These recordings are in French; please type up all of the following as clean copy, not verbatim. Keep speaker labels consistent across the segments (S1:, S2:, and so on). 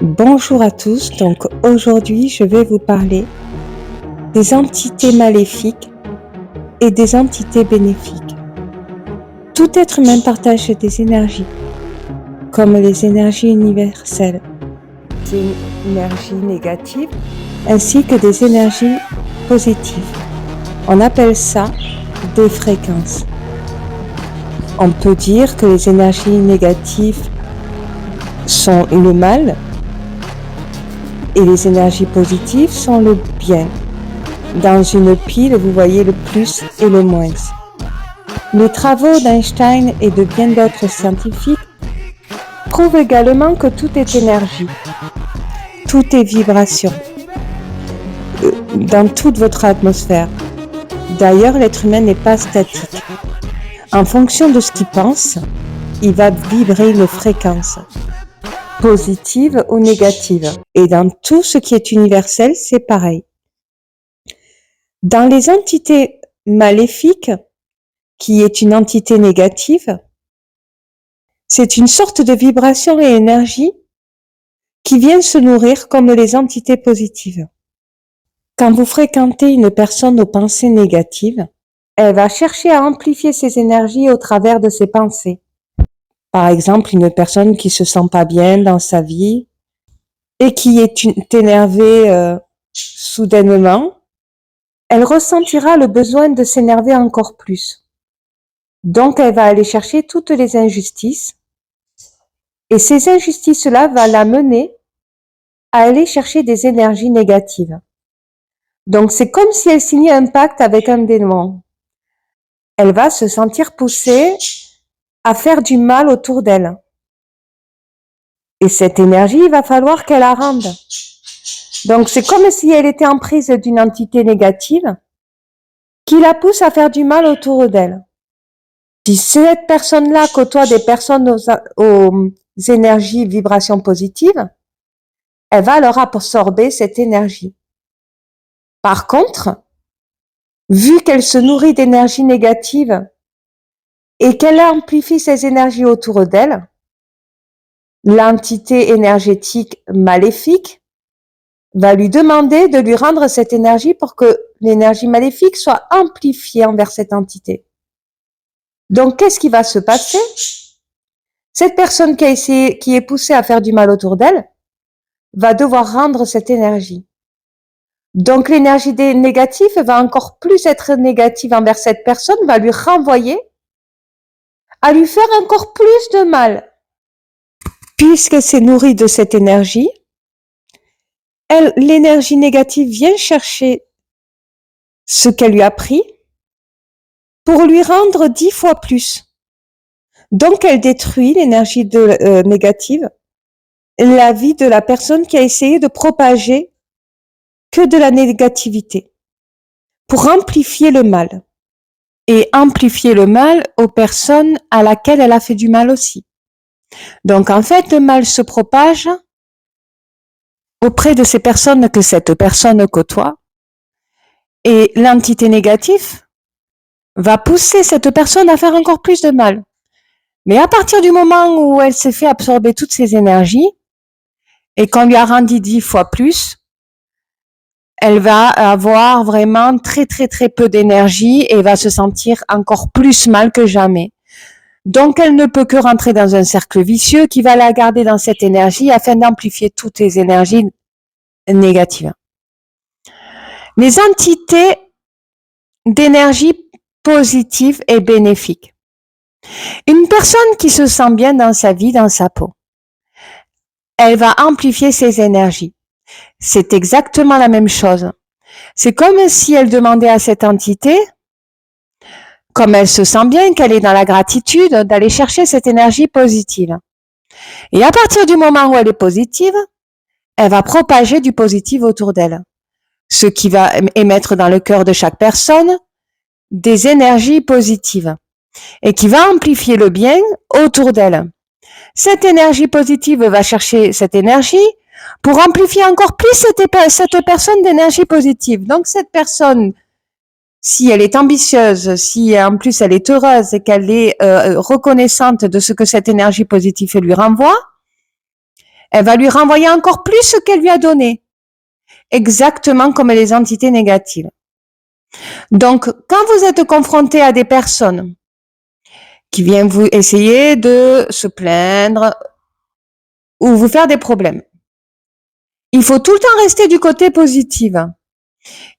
S1: Bonjour à tous, donc aujourd'hui je vais vous parler des entités maléfiques et des entités bénéfiques. Tout être humain partage des énergies, comme les énergies universelles, des énergies négatives ainsi que des énergies positives. On appelle ça des fréquences. On peut dire que les énergies négatives sont le mal et les énergies positives sont le bien. Dans une pile, vous voyez le plus et le moins. Les travaux d'Einstein et de bien d'autres scientifiques prouvent également que tout est énergie, tout est vibration, dans toute votre atmosphère. D'ailleurs, l'être humain n'est pas statique. En fonction de ce qu'il pense, il va vibrer une fréquence, positive ou négative. Et dans tout ce qui est universel, c'est pareil. Dans les entités maléfiques, qui est une entité négative, c'est une sorte de vibration et énergie qui vient se nourrir comme les entités positives. Quand vous fréquentez une personne aux pensées négatives, elle va chercher à amplifier ses énergies au travers de ses pensées. Par exemple, une personne qui se sent pas bien dans sa vie et qui est énervée soudainement, elle ressentira le besoin de s'énerver encore plus. Donc, elle va aller chercher toutes les injustices et ces injustices-là vont la mener à aller chercher des énergies négatives. Donc, c'est comme si elle signait un pacte avec un démon. Elle va se sentir poussée à faire du mal autour d'elle. Et cette énergie, il va falloir qu'elle la rende. Donc, c'est comme si elle était en prise d'une entité négative qui la pousse à faire du mal autour d'elle. Si cette personne-là côtoie des personnes aux énergies, vibrations positives, elle va leur absorber cette énergie. Par contre, vu qu'elle se nourrit d'énergie négative et qu'elle amplifie ces énergies autour d'elle, l'entité énergétique maléfique va lui demander de lui rendre cette énergie pour que l'énergie maléfique soit amplifiée envers cette entité. Donc, qu'est-ce qui va se passer? Cette personne qui est poussée à faire du mal autour d'elle, va devoir rendre cette énergie. Donc, l'énergie négative va encore plus être négative envers cette personne, va lui renvoyer à lui faire encore plus de mal. Puisque c'est nourri de cette énergie, l'énergie négative vient chercher ce qu'elle lui a pris pour lui rendre 10 fois plus. Donc, elle détruit l'énergie négative, la vie de la personne qui a essayé de propager que de la négativité pour amplifier le mal et amplifier le mal aux personnes à laquelle elle a fait du mal aussi. Donc, en fait, le mal se propage auprès de ces personnes que cette personne côtoie et l'entité négative va pousser cette personne à faire encore plus de mal. Mais à partir du moment où elle s'est fait absorber toutes ces énergies et qu'on lui a rendu 10 fois plus, elle va avoir vraiment très très très peu d'énergie et va se sentir encore plus mal que jamais. Donc elle ne peut que rentrer dans un cercle vicieux qui va la garder dans cette énergie afin d'amplifier toutes les énergies négatives. Les entités d'énergie positive et bénéfique. Une personne qui se sent bien dans sa vie, dans sa peau, elle va amplifier ses énergies. C'est exactement la même chose. C'est comme si elle demandait à cette entité, comme elle se sent bien, qu'elle est dans la gratitude, d'aller chercher cette énergie positive. Et à partir du moment où elle est positive, elle va propager du positif autour d'elle. Ce qui va émettre dans le cœur de chaque personne des énergies positives et qui va amplifier le bien autour d'elle. Cette énergie positive va chercher cette énergie pour amplifier encore plus cette personne d'énergie positive. Donc cette personne, si elle est ambitieuse, si en plus elle est heureuse et qu'elle est reconnaissante de ce que cette énergie positive lui renvoie, Elle va lui renvoyer encore plus ce qu'elle lui a donné. Exactement comme les entités négatives. Donc, quand vous êtes confronté à des personnes qui viennent vous essayer de se plaindre ou vous faire des problèmes, il faut tout le temps rester du côté positif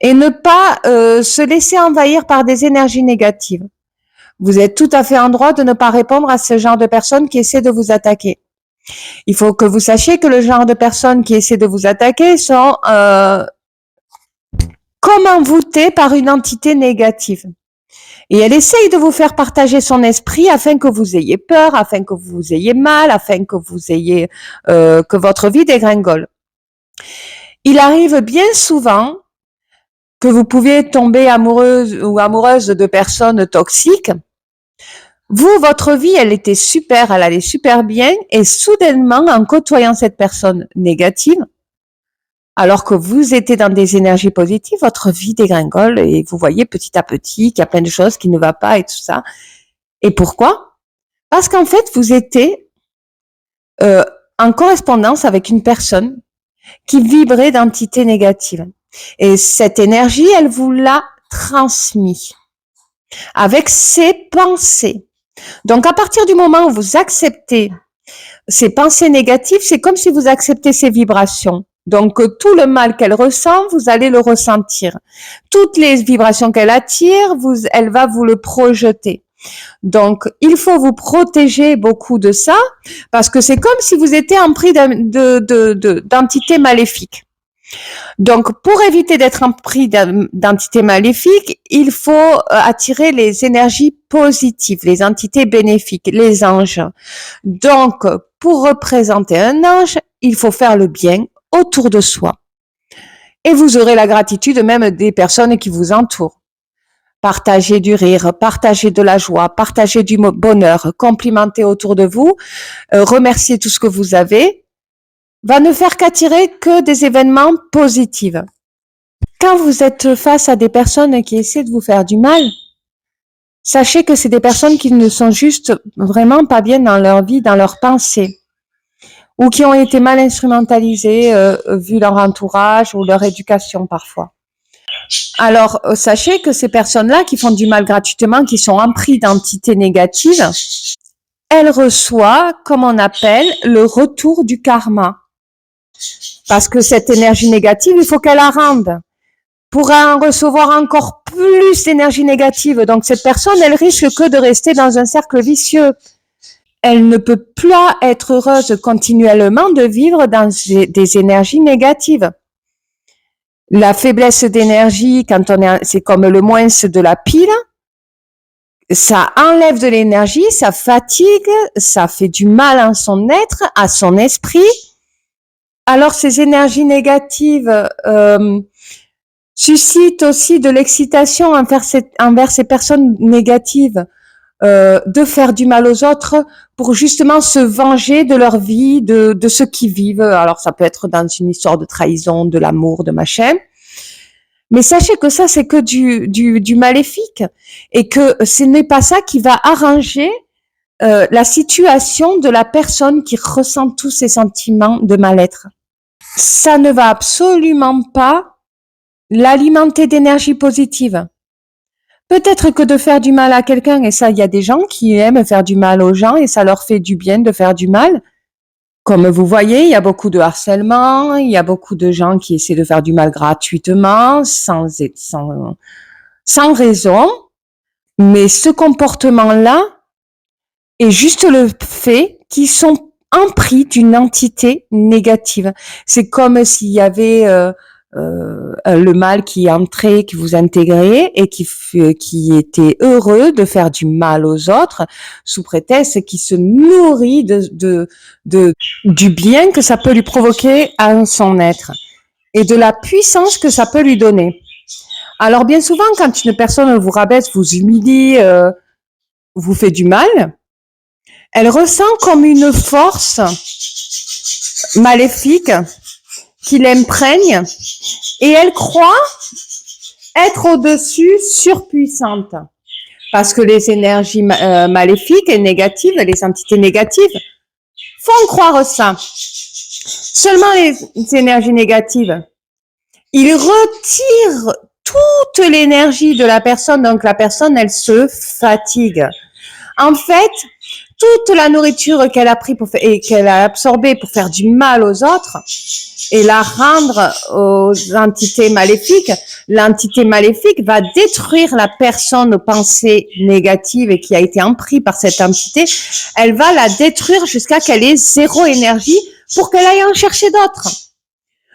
S1: et ne pas se laisser envahir par des énergies négatives. Vous êtes tout à fait en droit de ne pas répondre à ce genre de personnes qui essaient de vous attaquer. Il faut que vous sachiez que le genre de personnes qui essaient de vous attaquer sont comme envoûtées par une entité négative. Et elle essaye de vous faire partager son esprit afin que vous ayez peur, afin que vous ayez mal, afin que vous ayez que votre vie dégringole. Il arrive bien souvent que vous pouviez tomber amoureuse ou amoureuse de personnes toxiques. Vous, votre vie, elle était super, elle allait super bien, et soudainement, en côtoyant cette personne négative, alors que vous étiez dans des énergies positives, votre vie dégringole et vous voyez petit à petit qu'il y a plein de choses qui ne vont pas et tout ça. Et pourquoi? Parce qu'en fait, vous étiez en correspondance avec une personne qui vibrait d'entités négatives. Et cette énergie, elle vous l'a transmis avec ses pensées. Donc, à partir du moment où vous acceptez ces pensées négatives, c'est comme si vous acceptez ces vibrations. Donc, tout le mal qu'elle ressent, vous allez le ressentir. Toutes les vibrations qu'elle attire, elle va vous le projeter. Donc, il faut vous protéger beaucoup de ça, parce que c'est comme si vous étiez empris d'entités maléfiques. Donc, pour éviter d'être empris d'entités maléfiques, il faut attirer les énergies positives, les entités bénéfiques, les anges. Donc, pour représenter un ange, il faut faire le bien autour de soi. Et vous aurez la gratitude même des personnes qui vous entourent. Partagez du rire, partagez de la joie, partagez du bonheur, complimentez autour de vous, remerciez tout ce que vous avez, va ne faire qu'attirer que des événements positifs. Quand vous êtes face à des personnes qui essaient de vous faire du mal, sachez que c'est des personnes qui ne sont juste vraiment pas bien dans leur vie, dans leurs pensées, ou qui ont été mal instrumentalisées vu leur entourage ou leur éducation parfois. Alors, sachez que ces personnes-là qui font du mal gratuitement, qui sont empris d'entités négatives, elles reçoivent, comme on appelle, le retour du karma. Parce que cette énergie négative, il faut qu'elle la rende. Pour en recevoir encore plus d'énergie négative. Donc, cette personne, elle risque que de rester dans un cercle vicieux. Elle ne peut plus être heureuse continuellement de vivre dans des énergies négatives. La faiblesse d'énergie, quand c'est comme le moins de la pile, ça enlève de l'énergie, ça fatigue, ça fait du mal à son être, à son esprit. Alors ces énergies négatives suscitent aussi de l'excitation envers ces personnes négatives, de faire du mal aux autres pour justement se venger de leur vie, de ce qu'ils vivent. Alors ça peut être dans une histoire de trahison, de l'amour, de machin. Mais sachez que ça, c'est que du maléfique et que ce n'est pas ça qui va arranger la situation de la personne qui ressent tous ces sentiments de mal-être. Ça ne va absolument pas l'alimenter d'énergie positive. Peut-être que de faire du mal à quelqu'un, et ça, il y a des gens qui aiment faire du mal aux gens et ça leur fait du bien de faire du mal. Comme vous voyez, il y a beaucoup de harcèlement, il y a beaucoup de gens qui essaient de faire du mal gratuitement, sans raison. Mais ce comportement-là est juste le fait qu'ils sont empris d'une entité négative. C'est comme s'il y avait le mal qui entrait, qui vous intégrait et qui était heureux de faire du mal aux autres sous prétexte qu'il se nourrit du bien que ça peut lui provoquer à son être et de la puissance que ça peut lui donner. Alors bien souvent, quand une personne vous rabaisse, vous humilie, vous fait du mal, elle ressent comme une force maléfique qui l'imprègne et elle croit être au-dessus, surpuissante. Parce que les énergies maléfiques et négatives, les entités négatives, font croire ça. Seulement les énergies négatives, il retire toute l'énergie de la personne, donc la personne, elle se fatigue. En fait, toute la nourriture qu'elle a pris et qu'elle a absorbée pour faire du mal aux autres et la rendre aux entités maléfiques, l'entité maléfique va détruire la personne aux pensées négatives et qui a été emprise par cette entité. Elle va la détruire jusqu'à qu'elle ait zéro énergie pour qu'elle aille en chercher d'autres.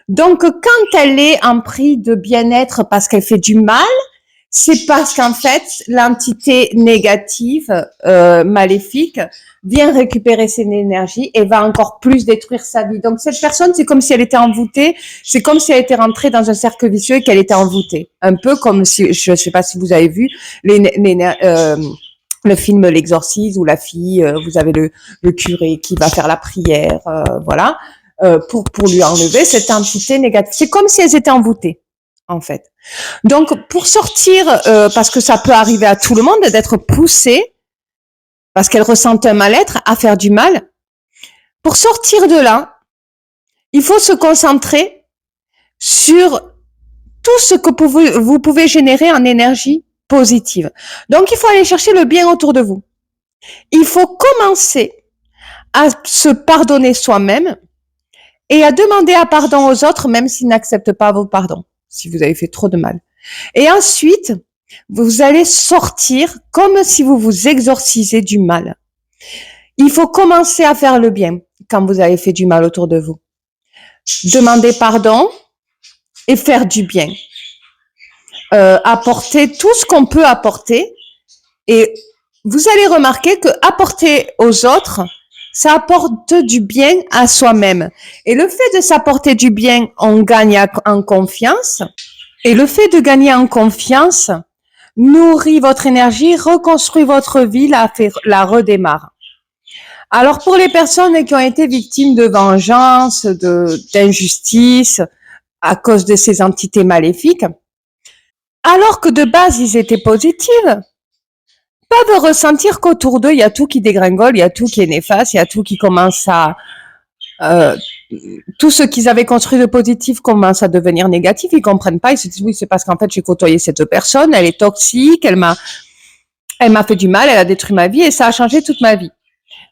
S1: Donc, quand elle est en prix de bien-être parce qu'elle fait du mal, c'est parce qu'en fait, l'entité négative, maléfique, vient récupérer ses énergies et va encore plus détruire sa vie. Donc, cette personne, c'est comme si elle était envoûtée, c'est comme si elle était rentrée dans un cercle vicieux et qu'elle était envoûtée. Un peu comme si, je ne sais pas si vous avez vu, le film L'Exorcisme où la fille, vous avez le curé qui va faire la prière, voilà. Pour lui enlever cette entité négative. C'est comme si elles étaient envoûtées, en fait. Donc, pour sortir, parce que ça peut arriver à tout le monde d'être poussé, parce qu'elles ressentent un mal-être, à faire du mal, pour sortir de là, il faut se concentrer sur tout ce que vous pouvez générer en énergie positive. Donc, il faut aller chercher le bien autour de vous. Il faut commencer à se pardonner soi-même, et à demander à pardon aux autres, même s'ils n'acceptent pas vos pardons, si vous avez fait trop de mal. Et ensuite, vous allez sortir comme si vous vous exorcisez du mal. Il faut commencer à faire le bien quand vous avez fait du mal autour de vous. Demander pardon et faire du bien. Apporter tout ce qu'on peut apporter. Et vous allez remarquer que apporter aux autres, ça apporte du bien à soi-même. Et le fait de s'apporter du bien, on gagne en confiance. Et le fait de gagner en confiance nourrit votre énergie, reconstruit votre vie, la redémarre. Alors pour les personnes qui ont été victimes de vengeance, d'injustice à cause de ces entités maléfiques, alors que de base ils étaient positifs, peuvent ressentir qu'autour d'eux, il y a tout qui dégringole, il y a tout qui est néfaste, il y a tout qui commence à... tout ce qu'ils avaient construit de positif commence à devenir négatif, ils comprennent pas, ils se disent oui, c'est parce qu'en fait j'ai côtoyé cette personne, elle est toxique, elle m'a fait du mal, elle a détruit ma vie et ça a changé toute ma vie.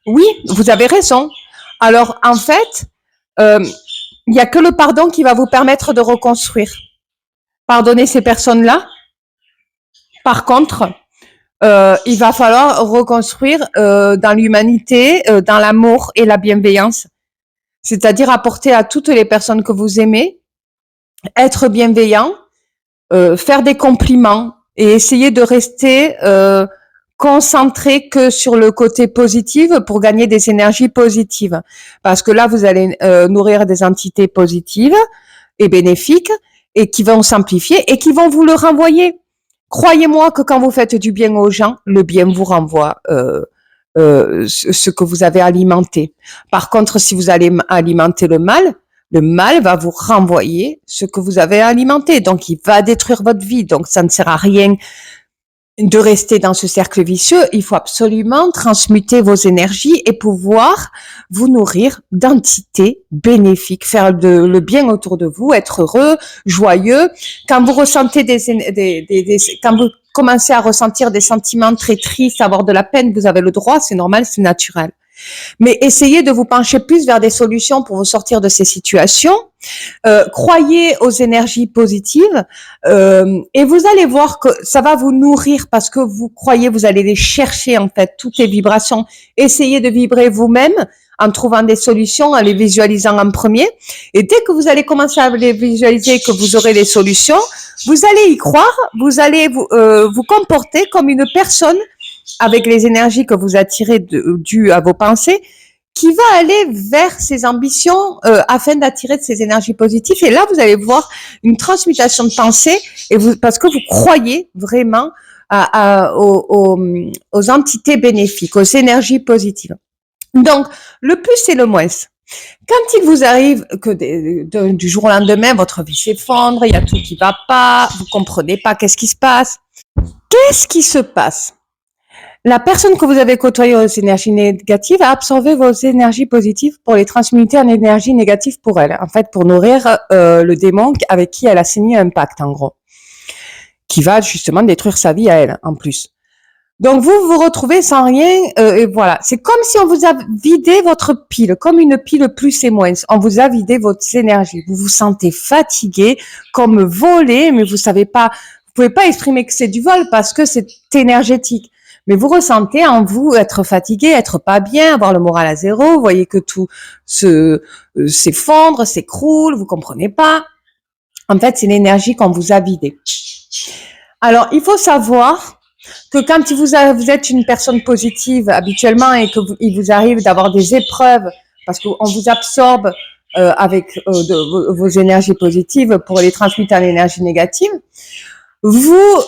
S1: Oui, vous avez raison. Alors en fait, il y a que le pardon qui va vous permettre de reconstruire. Pardonner ces personnes-là. Par contre, il va falloir reconstruire dans l'humanité, dans l'amour et la bienveillance. C'est-à-dire apporter à toutes les personnes que vous aimez, être bienveillant, faire des compliments et essayer de rester concentré que sur le côté positif pour gagner des énergies positives. Parce que là, vous allez nourrir des entités positives et bénéfiques et qui vont s'amplifier et qui vont vous le renvoyer. Croyez-moi que quand vous faites du bien aux gens, le bien vous renvoie ce que vous avez alimenté. Par contre, si vous allez alimenter le mal va vous renvoyer ce que vous avez alimenté. Donc, il va détruire votre vie. Donc, ça ne sert à rien de rester dans ce cercle vicieux. Il faut absolument transmuter vos énergies et pouvoir vous nourrir d'entités bénéfiques, faire le bien autour de vous, être heureux, joyeux. Quand vous ressentez quand vous commencez à ressentir des sentiments très tristes, avoir de la peine, vous avez le droit, c'est normal, c'est naturel. Mais essayez de vous pencher plus vers des solutions pour vous sortir de ces situations. Croyez aux énergies positives et vous allez voir que ça va vous nourrir parce que vous croyez, vous allez les chercher en fait, toutes les vibrations. Essayez de vibrer vous-même en trouvant des solutions, en les visualisant en premier. Et dès que vous allez commencer à les visualiser, que vous aurez les solutions, vous allez y croire, vous allez vous comporter comme une personne avec les énergies que vous attirez dues à vos pensées, qui va aller vers ses ambitions afin d'attirer de ces énergies positives. Et là, vous allez voir une transmutation de pensée parce que vous croyez vraiment aux entités bénéfiques, aux énergies positives. Donc, le plus et le moins. Quand il vous arrive que du jour au lendemain, votre vie s'effondre, il y a tout qui va pas, vous comprenez pas qu'est-ce qui se passe. Qu'est-ce qui se passe? la personne que vous avez côtoyée aux énergies négatives a absorbé vos énergies positives pour les transmuter en énergie négative pour elle. En fait, pour nourrir le démon avec qui elle a signé un pacte, en gros, qui va justement détruire sa vie à elle, en plus. Donc vous vous retrouvez sans rien, et voilà. C'est comme si on vous a vidé votre pile, comme une pile plus et moins. On vous a vidé votre énergie. Vous vous sentez fatigué, comme volé, mais vous savez pas, vous pouvez pas exprimer que c'est du vol parce que c'est énergétique. Mais vous ressentez en vous être fatigué, être pas bien, avoir le moral à zéro. Vous voyez que tout s'effondre, s'écroule. Vous comprenez pas. En fait, c'est l'énergie qu'on vous a vidée. Alors, il faut savoir que quand vous êtes une personne positive habituellement et que il vous arrive d'avoir des épreuves parce qu'on vous absorbe avec vos énergies positives pour les transmuter en énergie négative, vous,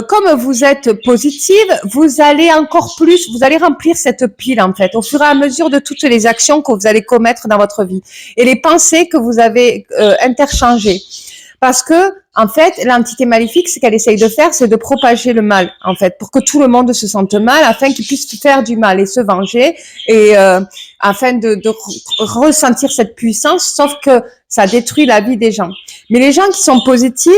S1: comme vous êtes positive, vous allez encore plus, vous allez remplir cette pile en fait, au fur et à mesure de toutes les actions que vous allez commettre dans votre vie et les pensées que vous avez interchangées. Parce que, en fait, l'entité maléfique, ce qu'elle essaye de faire, c'est de propager le mal, en fait, pour que tout le monde se sente mal, afin qu'il puisse faire du mal et se venger, et afin de ressentir cette puissance, sauf que ça détruit la vie des gens. Mais les gens qui sont positifs,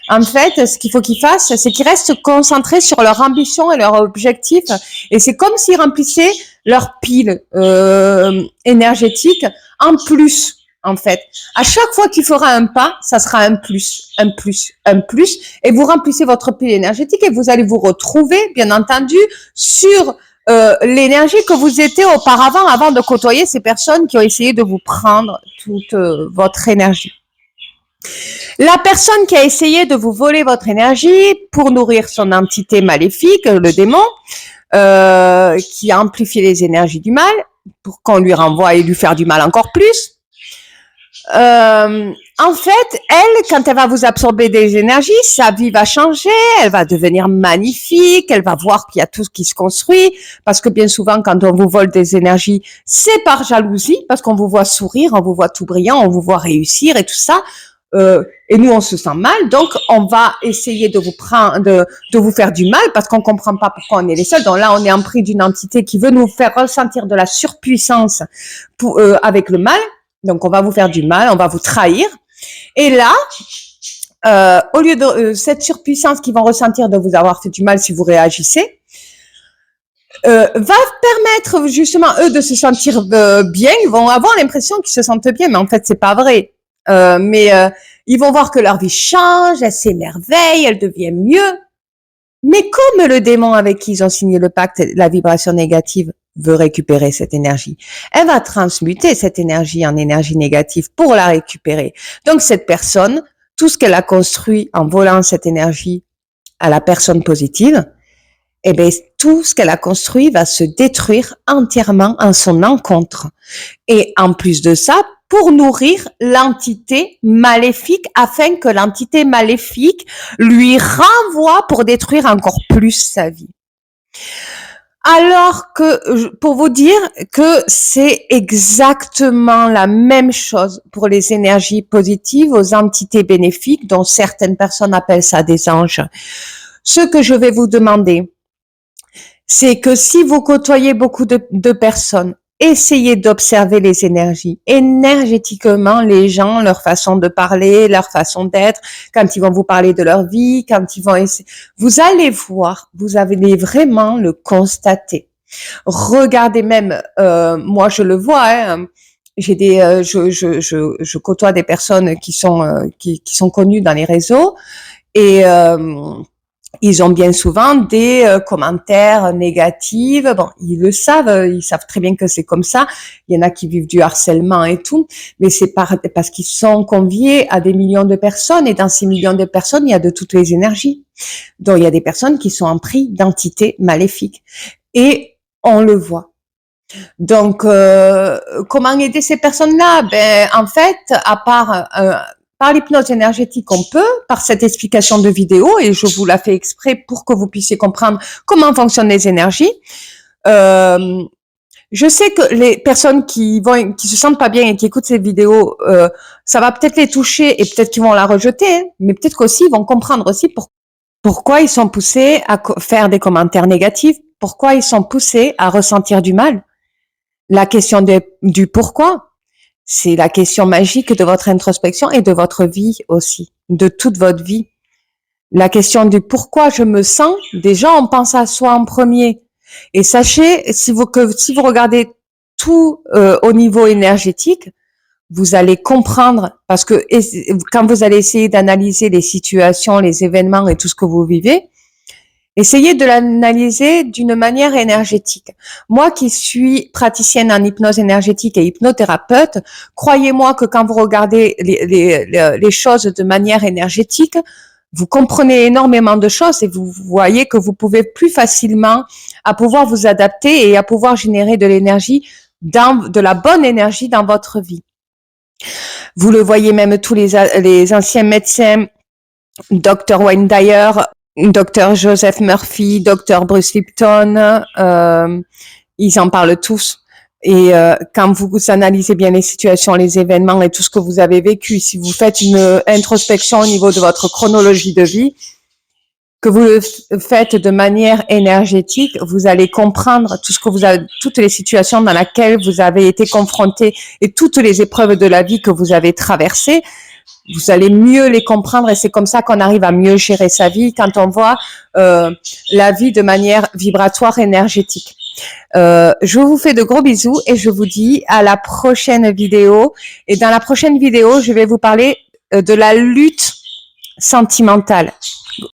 S1: en fait, ce qu'il faut qu'ils fassent, c'est qu'ils restent concentrés sur leur ambition et leur objectif, et c'est comme s'ils remplissaient leur pile énergétique en plus. En fait, à chaque fois qu'il fera un pas, ça sera un plus, un plus, un plus, et vous remplissez votre pile énergétique et vous allez vous retrouver, bien entendu, sur l'énergie que vous étiez auparavant, avant de côtoyer ces personnes qui ont essayé de vous prendre toute votre énergie. La personne qui a essayé de vous voler votre énergie pour nourrir son entité maléfique, le démon, qui a amplifié les énergies du mal, pour qu'on lui renvoie et lui faire du mal encore plus. En fait, elle, quand elle va vous absorber des énergies, sa vie va changer, elle va devenir magnifique, elle va voir qu'il y a tout ce qui se construit, parce que bien souvent, quand on vous vole des énergies, c'est par jalousie, parce qu'on vous voit sourire, on vous voit tout brillant, on vous voit réussir et tout ça, et nous, on se sent mal, donc on va essayer de vous prendre, de vous faire du mal, parce qu'on comprend pas pourquoi on est les seuls. Donc là, on est en pris d'une entité qui veut nous faire ressentir de la surpuissance avec le mal. Donc, on va vous faire du mal, on va vous trahir. Et là, au lieu de cette surpuissance qu'ils vont ressentir de vous avoir fait du mal si vous réagissez, va permettre justement eux de se sentir bien. Ils vont avoir l'impression qu'ils se sentent bien, mais en fait, c'est pas vrai. Mais ils vont voir que leur vie change, elle s'émerveille, elle devient mieux. Mais comme le démon avec qui ils ont signé le pacte, la vibration négative, veut récupérer cette énergie. Elle va transmuter cette énergie en énergie négative pour la récupérer. Donc cette personne, tout ce qu'elle a construit en volant cette énergie à la personne positive, eh bien tout ce qu'elle a construit va se détruire entièrement en son encontre. Et en plus de ça, pour nourrir l'entité maléfique afin que l'entité maléfique lui renvoie pour détruire encore plus sa vie. Alors que, pour vous dire que c'est exactement la même chose pour les énergies positives aux entités bénéfiques, dont certaines personnes appellent ça des anges. Ce que je vais vous demander, c'est que si vous côtoyez beaucoup de personnes, essayez d'observer les énergies. Énergétiquement, les gens, leur façon de parler, leur façon d'être, quand ils vont vous parler de leur vie, quand ils vont essayer, vous allez voir, vous allez vraiment le constater. Regardez même, moi je le vois, hein, j'ai des, je côtoie des personnes qui sont connues dans les réseaux et ils ont bien souvent des commentaires négatifs. Bon, ils le savent, ils savent très bien que c'est comme ça. Il y en a qui vivent du harcèlement et tout, mais c'est parce qu'ils sont conviés à des millions de personnes et dans ces millions de personnes, il y a de toutes les énergies. Donc, il y a des personnes qui sont en pris d'entités maléfiques et on le voit. Donc, comment aider ces personnes-là? Ben, en fait, à part par l'hypnose énergétique, on peut, par cette explication de vidéo, et je vous la fais exprès pour que vous puissiez comprendre comment fonctionnent les énergies. Je sais que les personnes qui se sentent pas bien et qui écoutent ces vidéos, ça va peut-être les toucher et peut-être qu'ils vont la rejeter, hein, mais peut-être qu'aussi ils vont comprendre aussi pourquoi Pourquoi ils sont poussés à faire des commentaires négatifs? Pourquoi ils sont poussés à ressentir du mal? La question du pourquoi, c'est la question magique de votre introspection et de votre vie aussi, de toute votre vie. La question du pourquoi je me sens, déjà on pense à soi en premier. Et sachez, si vous regardez tout au niveau énergétique, vous allez comprendre, parce que quand vous allez essayer d'analyser les situations, les événements et tout ce que vous vivez, essayez de l'analyser d'une manière énergétique. Moi qui suis praticienne en hypnose énergétique et hypnothérapeute, croyez-moi que quand vous regardez les choses de manière énergétique, vous comprenez énormément de choses et vous voyez que vous pouvez plus facilement à pouvoir vous adapter et à pouvoir générer de l'énergie, de la bonne énergie dans votre vie. Vous le voyez même tous les anciens médecins, Dr. Wayne Dyer, Dr. Joseph Murphy, Dr. Bruce Lipton, ils en parlent tous. Et quand vous analysez bien les situations, les événements et tout ce que vous avez vécu, si vous faites une introspection au niveau de votre chronologie de vie, que vous le faites de manière énergétique, vous allez comprendre tout ce que toutes les situations dans lesquelles vous avez été confronté et toutes les épreuves de la vie que vous avez traversées. Vous allez mieux les comprendre et c'est comme ça qu'on arrive à mieux gérer sa vie quand on voit la vie de manière vibratoire énergétique. Je vous fais de gros bisous et je vous dis à la prochaine vidéo. Et dans la prochaine vidéo, je vais vous parler de la lutte sentimentale.